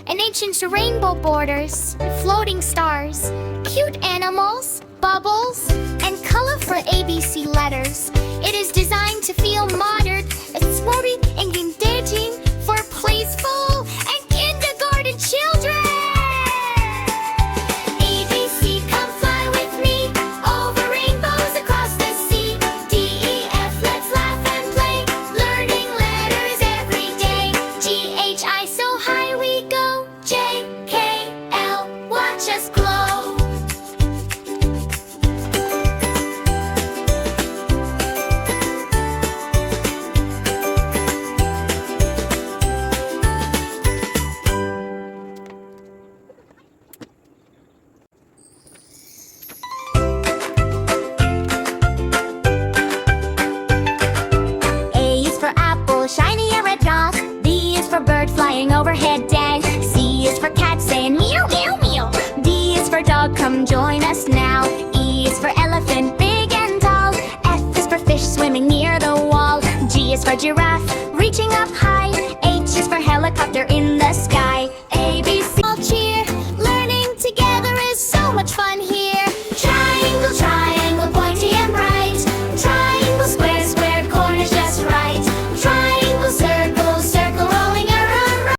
and ancient rainbow borders, floating stars, cute animals, bubbles, and colorful ABC letters. It is designed to feel modern, sporty, and engaging for preschool and kindergarten children. ABC, come fly with me over rainbows across the sea. DEF, let's laugh and play, learning letters every day. GHI, so high we go. JKL, watch us glow. Shiny a red dog. B is for bird flying overhead dead. C is for cat saying meow meow meow. D is for dog, come join us now. E is for elephant, big and tall. F is for fish swimming near the wall. G is for giraffe, reaching up high. H is for helicopter in the sky.